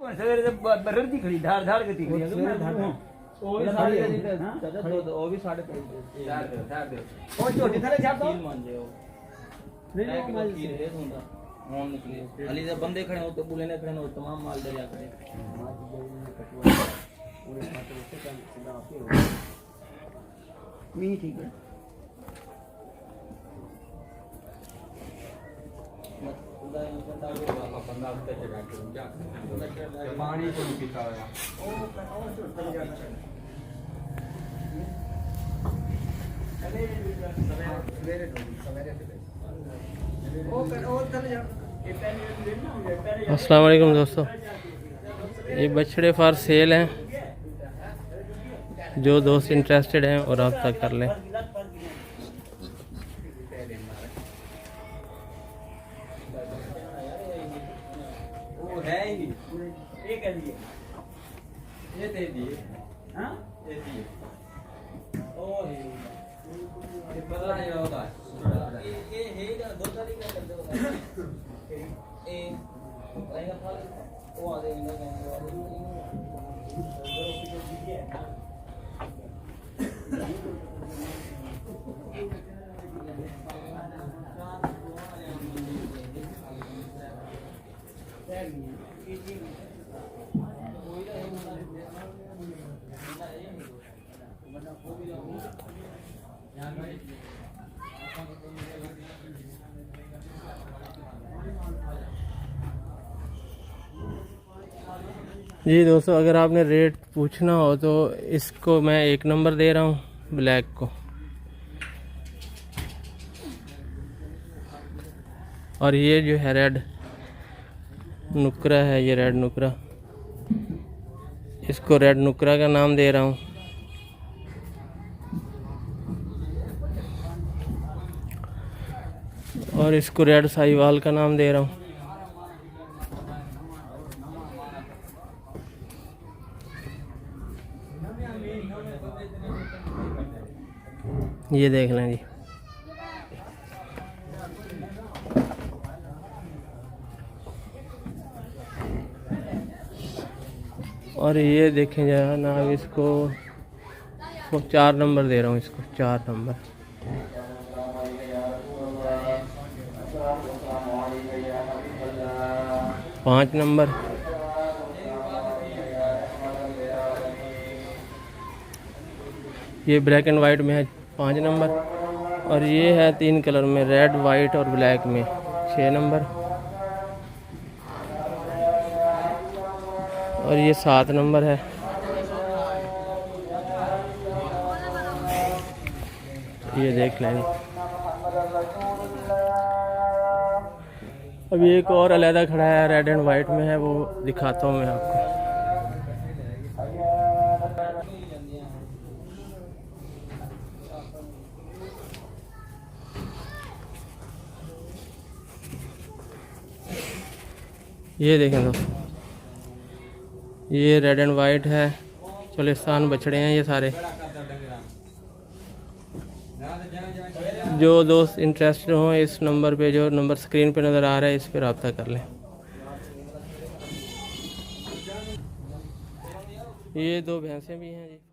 सवेरे से बरदी खड़ी धार धार के खड़ी है धार ਉਹ ਵੀ ਸਾਡੇ ਚਾਚਾ ਦੋ ਉਹ ਵੀ ਸਾਡੇ धार दे ओ छोटी थले छाप दो मान जाओ नहीं कि माल की रेस ਹੁੰਦਾ ਹੁਣ ਨਿਕਲੇ ਅਲੀ ਦੇ ਬੰਦੇ ਖੜੇ ਹੋ ਤੇ ਬੁਲੇ ਨੇ ਖੜੇ ਹੋ तमाम माल दरिया करे पूरे खाते से काम सीधा आपके हो मी ठीक है पानी तो नहीं पीता है अस्सलाम वालेकुम दोस्तों, ये बछड़े फॉर सेल हैं। जो दोस्त इंटरेस्टेड हैं और रब्ता कर लें। है ही ये कह दिए ये दे दिए हां दे दिए ओ ये बदला नहीं होगा ये है ना दो तारीख का कर दो ए रहेगा था वो आ देगा जी दोस्तों, अगर आपने रेट पूछना हो तो इसको मैं 1 नंबर दे रहा हूँ ब्लैक को, और ये जो है रेड नुकरा है, ये रेड नुकरा, इसको रेड नुकरा का नाम दे रहा हूँ। और इसको रेड साहिवाल का नाम दे रहा हूँ। ये देख लें जी, और ये देखें जनाब, इसको 4 नंबर दे रहा हूँ, इसको 4 नंबर। पाँच नंबर, ये ब्लैक एंड वाइट में है 5 नंबर, और ये है 3 कलर में, रेड वाइट और ब्लैक में 6 नंबर, और ये 7 नंबर है। ये देख लें। अब एक और अलहदा खड़ा है, रेड एंड वाइट में है, वो दिखाता हूँ मैं आपको। ये देखें दोस्तों, ये रेड एंड वाइट है, चोलिस्तान बछड़े हैं ये सारे। जो दोस्त इंटरेस्टेड हों इस नंबर पे, जो नंबर स्क्रीन पे नज़र आ रहा है, इस पर रब्ता कर लें। ये 2 भैंसें भी हैं जी।